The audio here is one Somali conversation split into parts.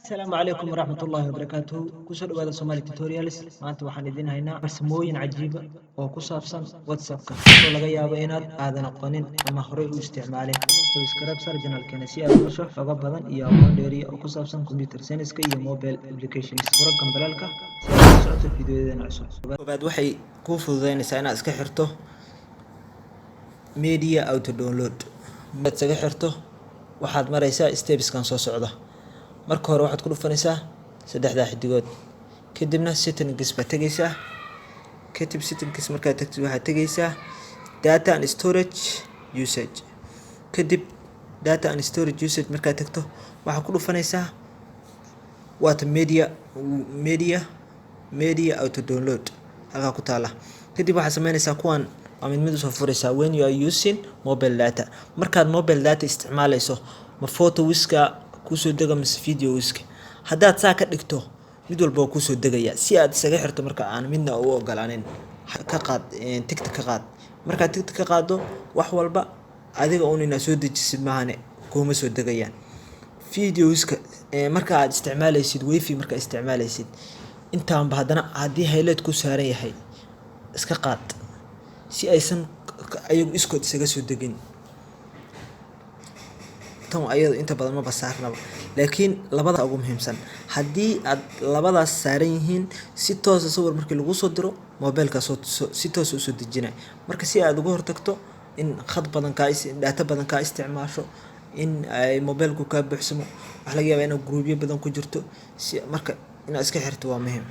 السلام عليكم ورحمة الله وبركاته كسر وهذا سومالي توتوريالز maanta waxaan idin haynaa farsamooyin cajiib ah oo ku saabsan WhatsApp-ka oo laga yaabo inaad aadan aqoonin ama horey u isticmaalin subscribe sar channel-keena si aad u hesho xogo badan iyo aqoon dheeri ah oo ku saabsan computer science-ka iyo mobile applications furo gambalaalka si aad u socoto fiidiyodeena cusub koobaad waxay kuu fududeynaysaa inaad iska xirto media auto download mid iska xirto waxaad maraysaa stepskan soo socda marka hore waxaad ku dhufanaysaa saddexda xidigood kadibna settings ba tagaysaa kadib settings marka tagtid waxaad tagaysaa data and storage usage kadib data and storage usage marka tagto waxaad ku dhufanaysaa what media auto download halka ku taala kadib waxaad sameynaysaa kuwan mid soo furaysaa when you are using mobile data markaad mobile data isticmaalayso ma photo wiska kusoo dega mise video wiska haddaad saa ka dhigto mid walba oo kusoo degaya si aad isaga xirto marka aan midna u ogolaanin ka qaad tiktok ka qaad marka tiktok ka qaado wax walba adiga oo inaa soo dejisid maahane kuma soo degayaan video wiska marka aad isticmaalaysid wifi marka isticmaalaysid intaan ba hadana hadii highlight ku saaran yahay iska qaad si aysan ayagu iskood isaga soo degin tan ayadu inta badan ma basaarnaba laakiin labada ugu muhiimsan hadii aad labadaas saaran yihiin si toos ah sawir markii lagu soo diro mobilka si toos ah u soo dejinay marka si aad uga hortagto in khad badan ka data badan ka isticmaasho in ay mobilku ka buuxsamo wax laga yaabaa in groupyo badan ku jirto si marka inaad iska xirto waa muhiim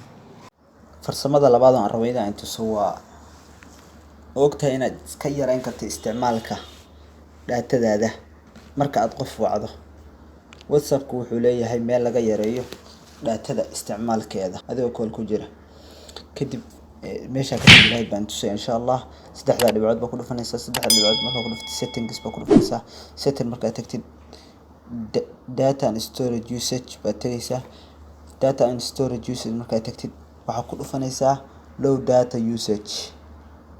farsamada labaad aan rabay inaan tuso waa ogtahay inaad iska yareyn karto isticmaalka datadaada marka aad qof wacdo WhatsApp-ku wuxuu leeyahay meel laga yareeyo datada isticmaalkeeda adigoo call ku jira kadib meesha ka dilayd baan tusay insha Allah saddexda dhibcood ba ku dhufanaysaa saddexda dhibcood marka ku dhuftay settings ba ku dhufanaysaa setting marka tagtid data and storage usage ba tagaysaa data and storage usage marka tagtid waxa ku dhufanaysaa low data usage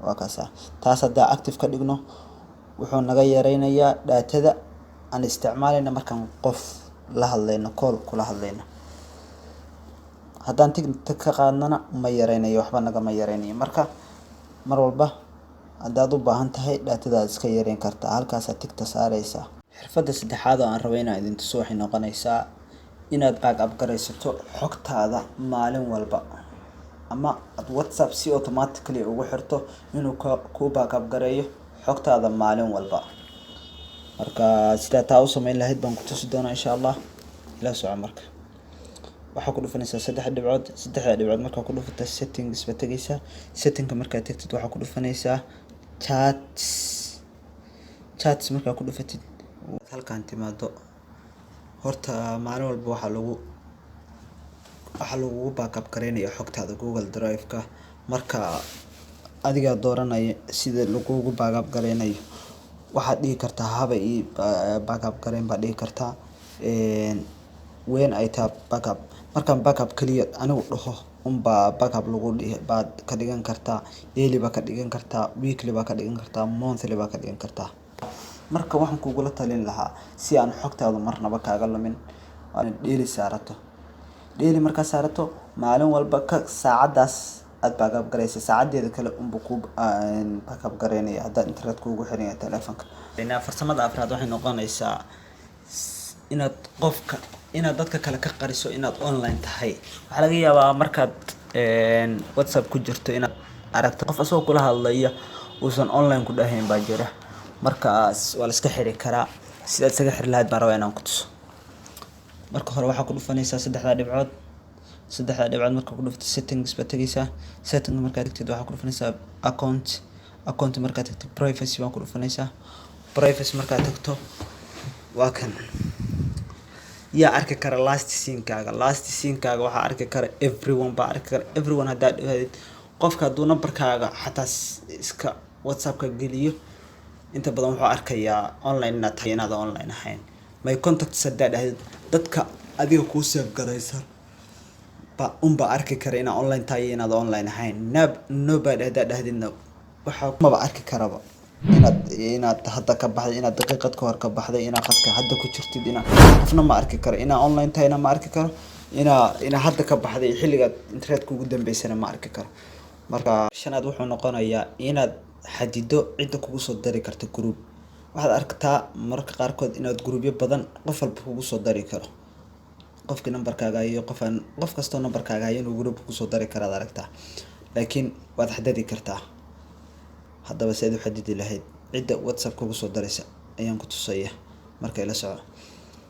waa kaasa taas hadda active ka dhigno wuxuu naga yareynayaa datada aan isticmaalayna markaan qof la hadlayno call kula hadlayno haddaan tiktok ka qaadnana ma yareynayo waxba naga ma yareynayo marka mar walba haddaad u baahan tahay datadaad iska yareyn kartaa halkaas aad tiktok saaraysaa xirfadda saddexaad oo aan rabay inaan idin tuso waxay noqonaysaa inaad backup garaysato xogtaada maalin walba ama ad WhatsApp si automatically ugu xirto inuu ku backup gareeyo xogtaada maalin walba marka sida taa u sameyn lahayd baan ku tusi doonaa insha Allah ila soo marka waxa ku dhufanaysaa saddexda dhibcood marka ku dhufato settings ba tagaysaa setting marka tagtid waxa ku dhufanaysaa chats marka ku dhufatid halkaan timaado horta maalin walba waxa lagu backup gareynayo xogtaada Google Drive-ka marka adiga dooranaya sida lagu backup gareynayo waxaad dhigi kartaa haba ii backup gareyn ba dhigi kartaa when I tap backup markaan backup kaliya anigu dhaho backup lagu baad ka dhigan kartaa daily ba ka dhigan kartaa weekly ba ka dhigan kartaa monthly ba ka dhigan kartaa marka waxaan kugu la talin lahaa si aan xogtaada marnaba kaaga lumin aan daily saarato daily marka saarato maalin walba ka saacadaas aad backup gareysa saacadeeda kale ku backup gareynaya hadda internet kuugu xiran yahay telefoonka farsamada afraad waxay noqonaysaa inaad dadka kale ka qariso inaad online tahay waxa laga yaabaa markaad WhatsApp ku jirto inaad aragto qof asoo kula hadlaya uusan online ku dhahayn baa jira markaas waa la iska xiri karaa sidaad isaga xiri lahayd baan rabaa inaan ku tuso marka hore waxa ku dhufanaysaa saddexda dhibcood marka ku dhufto settings ba tagaysaa settings marka tagtid waxa ku dhufanaysaa account marka tagtid privacy baa ku dhufanaysaa privacy marka tagto waa kan yaa arki kara last scene-kaaga waxa arki kara everyone hadda dhahayd qofka haduu numberkaaga xataa iska WhatsApp-ka geliyo inta badan wuxuu arkayaa online inaad tahay inaad online ahayn my contacts hadda dhahayd dadka adiga ku save garaysan ba arki kara inaad online tahay inaad online ahayn nobody hadda dhahdidna waxa ma arki karaba inaad hadda ka baxday, inaad daqiiqad ka hor ka baxday, inaad khadka hadda ku jirtid, qofna ma arki karo, inaa online tahayna ma arki karo, inaa hadda ka baxday xilligaad internetka ugu dambeysana ma arki karo. Marka shanaad wuxuu noqonayaa inaad xadido cidda kugu soo dari karta group. waxaad aragtaa mararka qaarkood inaad groupyo badan qof walba kugu soo dari karo, qofkii nambarkaaga iyo qof kastoo nambarkaaga hayo inuu group kugu soo dari karaad aragtaa, laakiin waad xadidi kartaa. haddaba si aad u xadidi lahayd cidda whatsapp kugu soo daraysa ayaan ku tusaya. marka ila soco.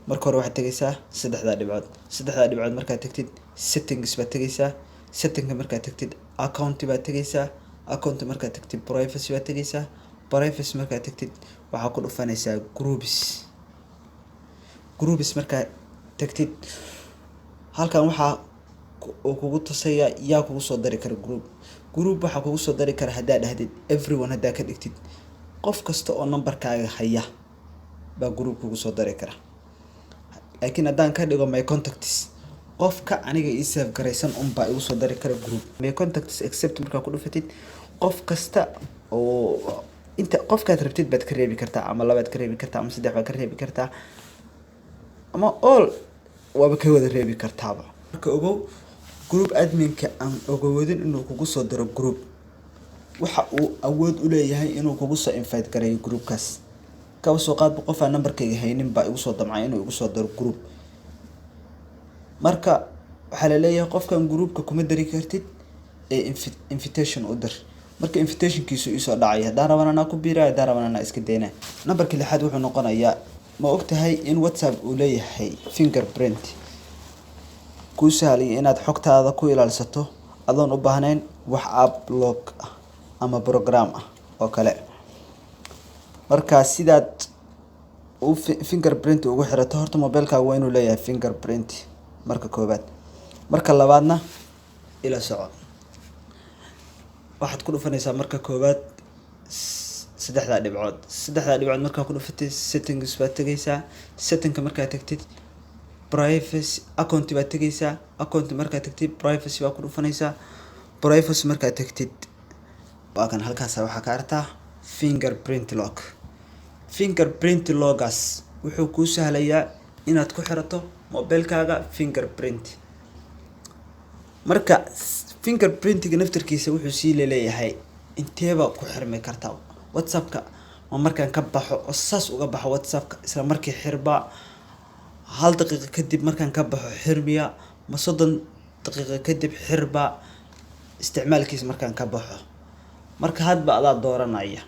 marka hore waxaad tegaysaa saddexda dhibcood markaad tagtid settings baad tegaysaa. settingka markaad tagtid account baad tegaysaa. account markaad tagtid privacy baad tegaysaa. privacy markaad tagtid waxaa ku dhufanaysaa groups markaad tagtid halkan waxaa uu kugu tusaya yaa kugu soo dari kara group waxaa kugu soo dari kara haddaad dhahdid everyone, haddaad ka dhigtid qof kasta oo nambarkaaga haya baa group kugu soo dari kara. laakiin haddaan ka dhigo my contacts, qofka aniga ii save garaysan unbaa igu soo dari kara group. my contacts except markaa ku dhufatid qof kasta oo inta qofkaad rabtid baad ka reebi kartaa, ama labaad ka reebi kartaa, ama saddex baad ka reebi kartaa, ama all waaba ka wada reebi kartaaba. marka ogow group adminka aan ogowadin inuu kugu soo diro group, waxa uu awood u leeyahay inuu kugu soo invite gareeyo groupkaas. kaba soo qaadba qof aan nambarkayga haynin baa igu soo damcay inuu igu soo diro group. marka waxaa la leeyahay qofkan groupka kuma dari kartid ee invitation u dir. marka invitationkiisu isoo dhacay, haddaan rabana anaa ku biiraya, haddaan rabana anaa iska daynaya. nambarka 6 wuxuu noqonayaa, ma ogtahay in whatsapp uu leeyahay fingerprint kuu sahlaya inaad xogtaada ku ilaalisato adoon u baahnayn wax app lock ama program oo kale. marka sidaad fingerprint ugu xirato, horta mobilkaaga waa inuu leeyahay fingerprint marka koobaad. marka labaadna ila soco. waxaad ku dhufanaysaa marka koobaad saddexda dhibcood markaa ku dhufatay settings baad tegaysaa. settingka markaad tagtid privacy account baad tegaysaa. account markaad tagtid privacy baad ku dhufanaysaa. privacy markaad tagtid waa kan halkaas waxaa ka aragtaa fingerprint loggaas wuxuu kuu sahlayaa inaad ku xirato mobilkaaga fingerprint. marka fingerprintiga naftarkiisa wuxuu sii leeyahay inteeba ku xirmi kartaa whatsappka. ma markaan ka baxo oo saas uga baxo whatsappka isla markii xirba, 1 daqiiqo kadib markaan ka baxo xirmiya, ma 30 daqiiqo kadib xirba isticmaalkiisa markaan ka baxo. marka hadba adaa dooranaya.